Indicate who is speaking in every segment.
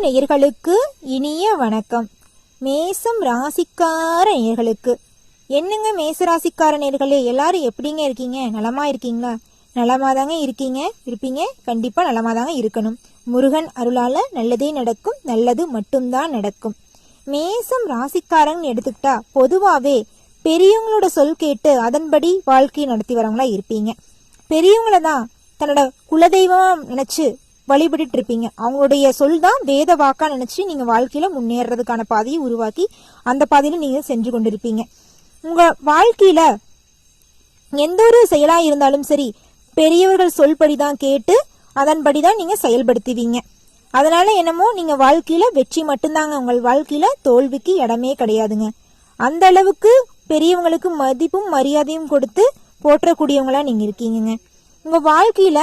Speaker 1: நேயர்களுக்கு இனிய வணக்கம். மேசம் ராசிக்கார நேயர்களுக்கு என்னங்க, மேச ராசிக்கார நேயர்களே எல்லாரும் எப்படிங்க இருக்கீங்க? நலமா இருக்கீங்களா? நலமாதாங்க இருப்பீங்க. கண்டிப்பா நலமாதாங்க இருக்கணும். முருகன் அருளால நல்லதே நடக்கும், நல்லது மட்டும்தான் நடக்கும். மேசம் ராசிக்காரன் எடுத்துக்கிட்டா பொதுவாவே பெரியவங்களோட சொல் கேட்டு அதன்படி வாழ்க்கையை நடத்தி வரவங்களா இருப்பீங்க. பெரியவங்கள தான் தன்னோட குலதெய்வம் நினைச்சு வழிபட்டு இருப்பீங்க. அவங்களுடைய சொல் தான் வேத வாக்கா நினைச்சு நீங்க வாழ்க்கையில முன்னேறதுக்கான பாதையை உருவாக்கி அந்த பாதையில நீங்க சென்று கொண்டிருப்பீங்க. உங்க வாழ்க்கையில எந்த ஒரு செயலா இருந்தாலும் சரி, பெரியவர்கள் சொல்படிதான் கேட்டு அதன்படிதான் நீங்க செயல்படுத்துவீங்க. அதனால என்னமோ நீங்க வாழ்க்கையில வெற்றி மட்டும்தாங்க, உங்கள் வாழ்க்கையில தோல்விக்கு இடமே கிடையாதுங்க. அந்த அளவுக்கு பெரியவங்களுக்கு மதிப்பும் மரியாதையும் கொடுத்து போற்றக்கூடியவங்களா நீங்க இருக்கீங்க. உங்க வாழ்க்கையில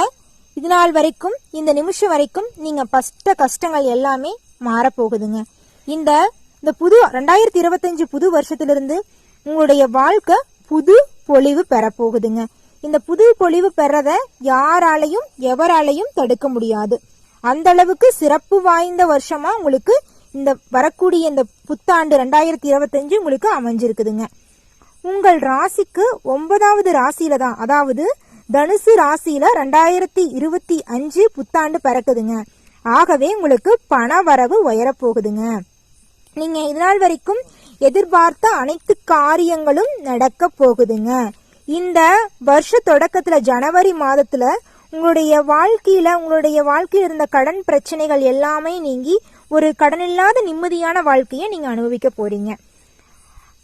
Speaker 1: இது நாள் வரைக்கும், இந்த நிமிஷம் வரைக்கும் நீங்க பட்ட கஷ்டங்கள் எல்லாமே மாறப்போகுதுங்க. இந்த புது 2025 புது வருஷத்திலிருந்து உங்களுடைய வாழ்க்கை புது பொலிவு பெறப்போகுதுங்க. இந்த புது பொலிவு பெறத யாராலையும் எவராலையும் தடுக்க முடியாது. அந்த அளவுக்கு சிறப்பு வாய்ந்த வருஷமா உங்களுக்கு இந்த வரக்கூடிய இந்த புத்தாண்டு 2025 உங்களுக்கு அமைஞ்சிருக்குதுங்க. உங்கள் ராசிக்கு 9வது ராசியில தான், அதாவது தனுசு ராசியில 2025 புத்தாண்டு பிறக்குதுங்க. ஆகவே உங்களுக்கு பண வரவு உயரப்போகுதுங்க. நீங்க இதனால் வரைக்கும் எதிர்பார்த்த அனைத்து காரியங்களும் நடக்க போகுதுங்க. இந்த வருஷ தொடக்கத்துல ஜனவரி மாதத்துல உங்களுடைய வாழ்க்கையில இருந்த கடன் பிரச்சனைகள் எல்லாமே நீங்கி ஒரு கடனில்லாத நிம்மதியான வாழ்க்கையை நீங்க அனுபவிக்க போறீங்க.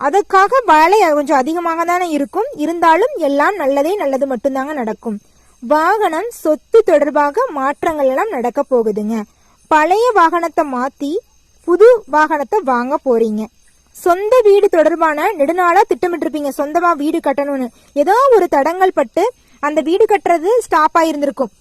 Speaker 1: அதற்காக வேலை கொஞ்சம் அதிகமாக தானே இருக்கும், இருந்தாலும் எல்லாம் நல்லது மட்டும்தாங்க நடக்கும். வாகனம் சொத்து தொடர்பாக மாற்றங்கள் எல்லாம் நடக்க போகுதுங்க. பழைய வாகனத்தை மாத்தி புது வாகனத்தை வாங்க போறீங்க. சொந்த வீடு தொடர்பான நெடுநாளா திட்டமிட்டு இருப்பீங்க, சொந்தமா வீடு கட்டணும்னு. ஏதோ ஒரு தடங்கள் பட்டு அந்த வீடு கட்டுறது ஸ்டாப் ஆயிருந்திருக்கும்.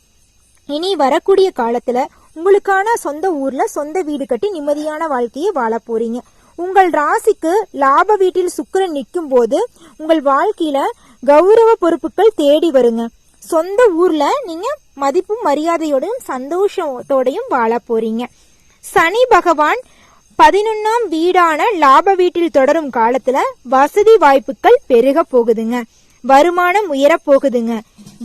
Speaker 1: இனி வரக்கூடிய காலத்துல உங்களுக்கான சொந்த ஊர்ல சொந்த வீடு கட்டி நிம்மதியான வாழ்க்கையை வாழ போறீங்க. உங்கள் ராசிக்கு லாப வீட்டில் சுக்கிரன் நிற்கும் போது உங்கள் வாழ்க்கையில கௌரவ பொறுப்புகள் தேடி வருங்க. சொந்த ஊர்ல நீங்க மதிப்பும் மரியாதையோடையும் சந்தோஷத்தோடையும் வாழ போறீங்க. சனி பகவான் 11ஆம் வீடான லாப வீட்டில் தொடரும் காலத்துல வசதி வாய்ப்புகள் பெருக போகுதுங்க. வருமானம் உயர போகுதுங்க.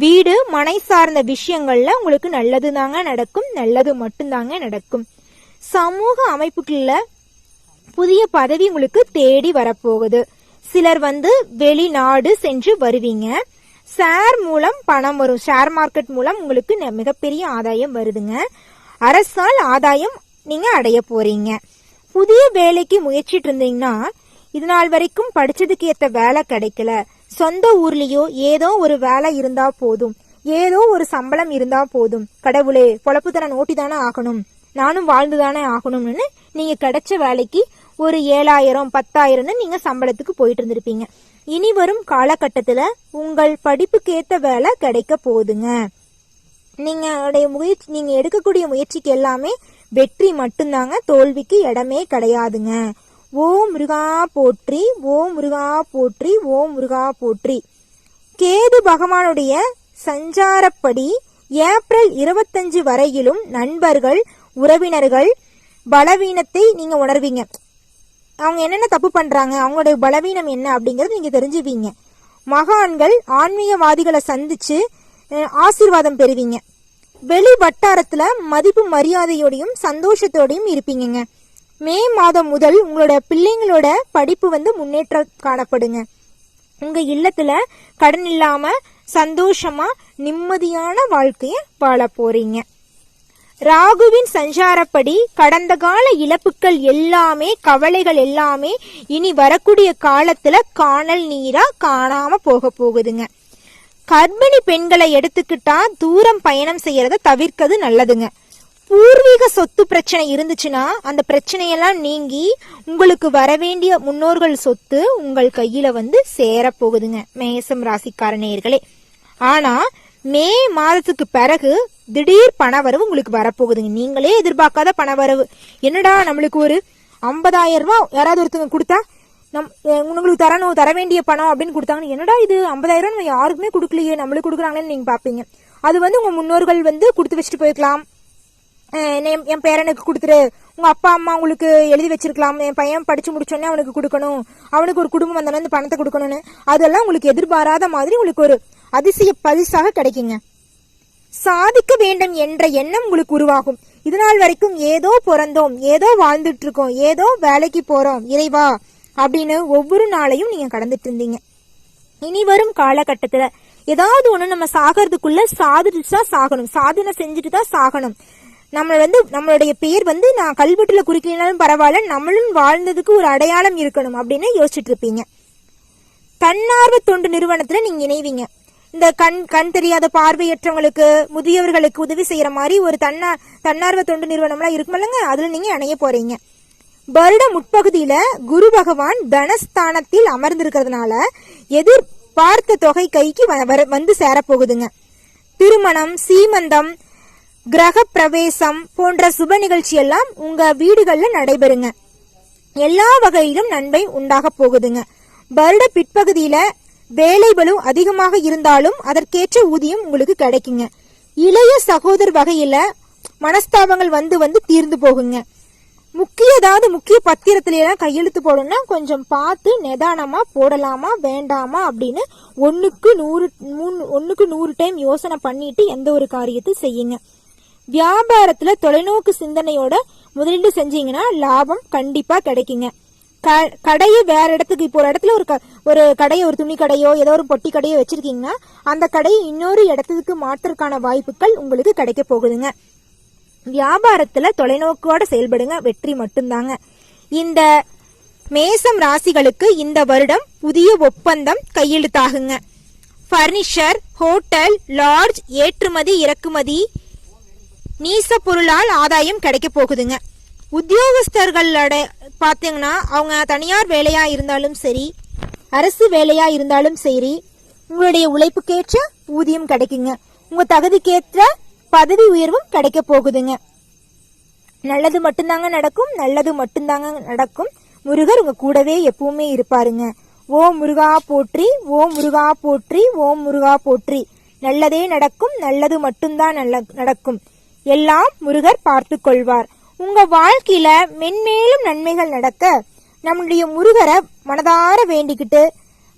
Speaker 1: வீடு மனை சார்ந்த விஷயங்கள்ல உங்களுக்கு நல்லது தாங்க நடக்கும், நல்லது மட்டும்தாங்க நடக்கும். சமூக அமைப்புகள்ல புதிய பதவி உங்களுக்கு தேடி வரப்போகுது. சிலர் வெளிநாடு சென்று வருவீங்க. ஷேர் மூலம் பணம் வரும். ஷேர் மார்க்கெட் மூலம் உங்களுக்கு மிகப்பெரிய ஆதாயம் வருதுங்க. அரசால் ஆதாயம் நீங்க அடைய போறீங்க. புதிய வேலைக்கு முயற்சிட்டு இருந்தீங்கன்னா, இது நாள் வரைக்கும் படிச்சதுக்கு ஏத்த வேலை கிடைக்கல, சொந்த ஊர்லயோ ஏதோ ஒரு வேலை இருந்தா போதும், ஏதோ ஒரு சம்பளம் இருந்தா போதும், கடவுளே பொழப்பு தர நோட்டி தானே ஆகணும், நானும் வாழ்ந்துதானே ஆகணும்னு நீங்க கிடைச்ச வேலைக்கு ஒரு 7000 10,000 நீங்க சம்பளத்துக்கு போயிட்டு இருந்திருப்பீங்க. இனி வரும் காலகட்டத்துல உங்கள் படிப்புக்கு ஏத்த வேலை கிடைக்க போகுதுங்க. நீங்க எடுக்கக்கூடிய முயற்சிக்கு எல்லாமே வெற்றி மட்டும்தாங்க, தோல்விக்கு இடமே கிடையாதுங்க. ஓம் முருகா போற்றி, ஓம் முருகா போற்றி, ஓம் முருகா போற்றி. கேது பகவானுடைய சஞ்சாரப்படி ஏப்ரல் 25 வரையிலும் நண்பர்கள் உறவினர்கள் பலவீனத்தை நீங்க உணர்வீங்க. அவங்க என்னென்ன தப்பு பண்றாங்க, அவங்களுடைய பலவீனம் என்ன அப்படிங்கறது நீங்க தெரிஞ்சுவீங்க. மகான்கள் ஆன்மீகவாதிகளை சந்திச்சு ஆசீர்வாதம் பெறுவீங்க. வெளி வட்டாரத்துல மதிப்பு மரியாதையோடையும் சந்தோஷத்தோடையும் இருப்பீங்க. மே மாதம் முதல் உங்களோட பிள்ளைங்களோட படிப்பு முன்னேற்றம் காணப்படுங்க. உங்க இல்லத்துல கடன் இல்லாம சந்தோஷமா நிம்மதியான வாழ்க்கைய வாழ போறீங்க. ராகுவின் சஞ்சாரப்படி கடந்த கால இழப்புகள் எல்லாமே, கவலைகள் எல்லாமே இனி வரக்கூடிய காலத்துல காணல் நீரா காணாம போக போகுதுங்க. கர்ப்பிணி பெண்களை எடுத்துக்கிட்டா தூரம் பயணம் செய்யறத தவிர்க்கிறது நல்லதுங்க. பூர்வீக சொத்து பிரச்சனை இருந்துச்சுன்னா அந்த பிரச்சனையெல்லாம் நீங்கி உங்களுக்கு வரவேண்டிய முன்னோர்கள் சொத்து உங்கள் கையில சேர போகுதுங்க மேசம் ராசிக்கார நேயர்களே. ஆனா மே மாதத்துக்கு பிறகு திடீர் பணவரவு உங்களுக்கு வரப்போகுதுங்க. நீங்களே எதிர்பார்க்காத பணவரவு. என்னடா, நம்மளுக்கு ஒரு 50,000 ரூபாய் யாராவது ஒருத்தவங்க கொடுத்தா உங்களுக்கு தர வேண்டிய பணம் அப்படின்னு கொடுத்தாங்க. என்னடா இது 50,000 நம்ம யாருக்குமே கொடுக்கலையே, நம்மளுக்கு கொடுக்குறாங்களேன்னு நீங்க பாப்பீங்க. அது உங்க முன்னோர்கள் கொடுத்து வச்சுட்டு போயிருக்கலாம். என் பேரனுக்கு கொடுத்துரு, உங்க அப்பா அம்மா உங்களுக்கு எழுதி வச்சிருக்கலாம், என் பையன் படிச்சு முடிச்சோடனே அவனுக்கு கொடுக்கணும், அவனுக்கு ஒரு குடும்பம் வந்தோடனே இந்த பணத்தை கொடுக்கணும்னு. அதெல்லாம் உங்களுக்கு எதிர்பாராத மாதிரி உங்களுக்கு ஒரு அதிசய பரிசாக கிடைக்குங்க. சாதிக்க வேண்டும் என்ற எண்ணம் உங்களுக்கு உருவாகும். இதனால் வரைக்கும் ஏதோ பிறந்தோம், ஏதோ வாழ்ந்துட்டு இருக்கோம், ஏதோ வேலைக்கு போறோம் இறைவா அப்படின்னு ஒவ்வொரு நாளையும் நீங்க கடந்துட்டு இருந்தீங்க. இனி வரும் காலகட்டத்துல ஏதாவது ஒண்ணு நம்ம சாகிறதுக்குள்ள சாதிச்சுதான் சாகணும், சாதனை செஞ்சுட்டு தான் சாகணும். நம்மளுடைய பேர் நான் கல்வெட்டுல குறிக்கலனாலும் பரவாயில்ல, நம்மளும் வாழ்ந்ததுக்கு ஒரு அடையாளம் இருக்கணும் அப்படின்னு யோசிச்சுட்டு இருப்பீங்க. தன்னார்வ தொண்டு நிறுவனத்துல நீங்க இணைவீங்க. இந்த கண் தெரியாத பார்வையற்றவங்களுக்கு, முதியவர்களுக்கு உதவி செய்யற மாதிரி ஒரு தன்னார்வ தொண்டு நிறுவனம்லாம் இருக்குமில்லங்க, அதுல நீங்க இணைய போறீங்க. வருட முற்பகுதியில குரு பகவான் தனஸ்தானத்தில் அமர்ந்திருக்கிறதுனால எதிர்பார்த்த தொகை கைக்கு வந்து சேரப்போகுதுங்க. திருமணம், சீமந்தம், கிரக பிரவேசம் போன்ற சுப நிகழ்ச்சி எல்லாம் உங்க வீடுகள்ல நடைபெறுங்க. எல்லா வகையிலும் நன்மை உண்டாக போகுதுங்க. வருட பிற்பகுதியில வேலை பளு அதிகமாக இருந்தாலும் அதற்கேற்ற ஊதியம் உங்களுக்கு கிடைக்குங்க. இளைய சகோதரர் வகையில மனஸ்தாபங்கள் வந்து தீர்ந்து போகுங்க. முக்கிய பத்திரத்துல எல்லாம் கையெழுத்து போடணும்னா கொஞ்சம் பார்த்து நிதானமா போடலாமா வேண்டாமா அப்படின்னு 100 டைம் யோசனை பண்ணிட்டு எந்த ஒரு காரியத்தை செய்யுங்க. வியாபாரத்துல தொலைநோக்கு சிந்தனையோட முதலீடு செஞ்சீங்கன்னா லாபம் கண்டிப்பா கிடைக்குங்க. கடையை வேற இடத்துக்கு, இப்போ ஒரு இடத்துல ஒரு கடையை, ஒரு துணி கடையோ ஏதோ ஒரு பொட்டி கடையோ வச்சிருக்கீங்கன்னா அந்த கடையை இன்னொரு இடத்துக்கு மாற்றுறதுக்கான வாய்ப்புகள் உங்களுக்கு கிடைக்க போகுதுங்க. வியாபாரத்துல தொலைநோக்கோட செயல்படுங்க, வெற்றி மட்டும்தாங்க. இந்த மேசம் ராசிகளுக்கு இந்த வருடம் புதிய ஒப்பந்தம் கையெழுத்தாகுங்க. பர்னிச்சர், ஹோட்டல், லாட்ஜ், ஏற்றுமதி இறக்குமதி, நீச பொருளால் ஆதாயம் கிடைக்க போகுதுங்க. உத்தியோகஸ்தர்களோட பாத்தீங்கன்னா அவங்க தனியார் வேலையா இருந்தாலும் சரி, அரசு வேலையா இருந்தாலும் சரி, உங்களுடைய உழைப்புக்கேற்ற ஊதியம் கிடைக்குங்க. உங்க தகுதிக்கேற்ற பதவி உயர்வும் கிடைக்க போகுதுங்க. நல்லது மட்டும்தாங்க நடக்கும், நல்லது மட்டும்தாங்க நடக்கும். முருகர் உங்க கூடவே எப்பவுமே இருப்பாருங்க. ஓம் முருகா போற்றி, ஓம் முருகா போற்றி, ஓம் முருகா போற்றி. நல்லதே நடக்கும், நல்லது மட்டும்தான் நடக்கும். எல்லாம் முருகர் பார்த்து கொள்வார். உங்க வாழ்க்கையில மென்மேலும் நன்மைகள் நடக்க நம்முடைய முருகரை மனதார வேண்டிக்கிட்டு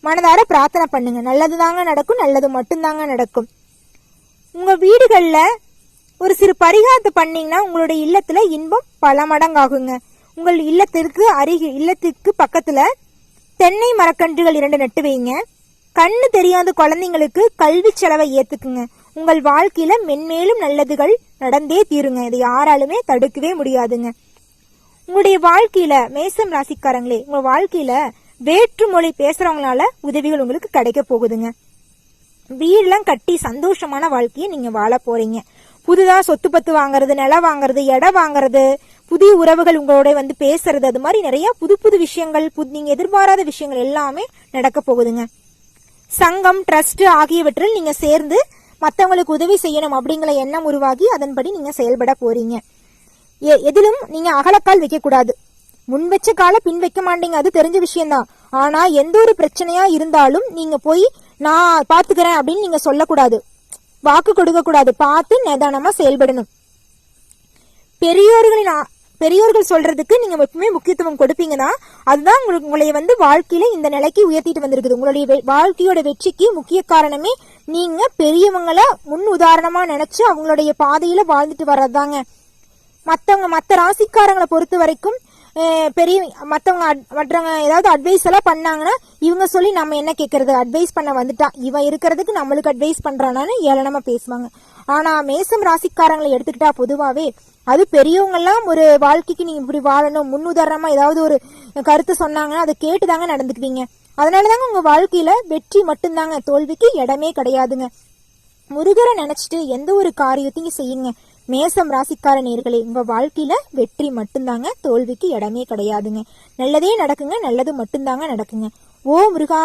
Speaker 1: மனதார பிரார்த்தனை பண்ணுங்க. நல்லதுதாங்க நடக்கும், நல்லது மட்டும்தாங்க நடக்கும். உங்க வீடுகள்ல ஒரு சிறு பரிகாரத்தை பண்ணீங்கன்னா உங்களுடைய இல்லத்துல இன்பம் பல மடங்காகுங்க. உங்கள் இல்லத்துக்கு பக்கத்துல தென்னை மரக்கன்றுகள் 2 நட்டு வைங்க. கண்ணு தெரியாத குழந்தைங்களுக்கு கல்வி செலவை ஏத்துக்குங்க. உங்கள் வாழ்க்கையில மென்மேலும் நல்லதுகள் நடந்தே தீருங்க. இதை யாராலுமே தடுக்கவே முடியாதுங்க. உங்களுடைய வாழ்க்கையில மேசம் ராசிக்காரங்களே, உங்க வாழ்க்கையில வேற்று மொழி பேசுறவங்களால உதவிகள் உங்களுக்கு கிடைக்க போகுதுங்க. வீடெல்லாம் கட்டி சந்தோஷமான வாழ்க்கையை நீங்க வாழ போறீங்க. புதுதா சொத்து பத்து வாங்குறது, நிலம் வாங்குறது, இடம் வாங்குறது, புதிய உறவுகள் உங்களோட பேசுறது, அது மாதிரி நிறைய புது விஷயங்கள், நீங்க எதிர்பாராத விஷயங்கள் எல்லாமே நடக்க போகுதுங்க. சங்கம், ட்ரஸ்ட் ஆகியவற்றில் நீங்க சேர்ந்து மற்றவங்களுக்கு உதவி செய்யணும் அப்படிங்கிற எண்ணம் உருவாகி அதன்படி நீங்க செயல்பட போறீங்க. எதிலும் நீங்க அகலக்கால் வைக்க கூடாது. முன் வச்ச கால பின் வைக்க மாட்டீங்க, அது தெரிஞ்ச விஷயம்தான். ஆனா எந்த ஒரு பிரச்சனையா இருந்தாலும் நீங்க போய் நான் பாத்துக்கிறேன் அப்படின்னு நீங்க சொல்லக்கூடாது, வாக்கு கொடுக்க கூடாது. பார்த்து நிதானமா செயல்படணும். பெரியோர்கள் சொல்றதுக்கு நீங்க எப்பவுமே முக்கியத்துவம் கொடுப்பீங்கன்னா அதுதான் உங்களை வாழ்க்கையில இந்த நிலைக்கு உயர்த்திட்டு வந்திருக்குது. உங்களுடைய வாழ்க்கையோட வெற்றிக்கு முக்கிய காரணமே நீங்க பெரியவங்களை முன் உதாரணமா நினைச்சு அவங்களுடைய பாதையில வாழ்ந்துட்டு வர்றதுதாங்க. மற்ற ராசிக்காரங்களை பொறுத்த வரைக்கும் மற்றவங்க ஏதாவது அட்வைஸ் எல்லாம் பண்ணாங்கன்னா இவங்க சொல்லி நம்ம என்ன கேட்கறது, அட்வைஸ் பண்ண வந்துட்டான் இவன் இருக்கிறதுக்கு நம்மளுக்கு அட்வைஸ் பண்றானான்னு ஏளனமா பேசுவாங்க. ஆனா மேசம் ராசிக்காரங்களை எடுத்துக்கிட்டா பொதுவாவே அது பெரியவங்க எல்லாம் ஒரு வாழ்க்கைக்கு நீங்க இப்படி வாழணும் முன் உதாரணமா ஏதாவது ஒரு கருத்து சொன்னாங்கன்னா அதை கேட்டுதாங்க நடந்துக்குவீங்க. அதனாலதாங்க உங்க வாழ்க்கையில வெற்றி மட்டும்தாங்க, தோல்விக்கு இடமே கிடையாதுங்க. முருகரை நினைச்சிட்டு எந்த ஒரு காரியத்தையும் செய்யுங்க. மேசம் ராசிக்கார நேர்களே, உங்க வாழ்க்கையில வெற்றி மட்டும்தாங்க, தோல்விக்கு இடமே கிடையாதுங்க. நல்லதே நடக்குங்க, நல்லது மட்டும்தாங்க நடக்குங்க. ஓ முருகா.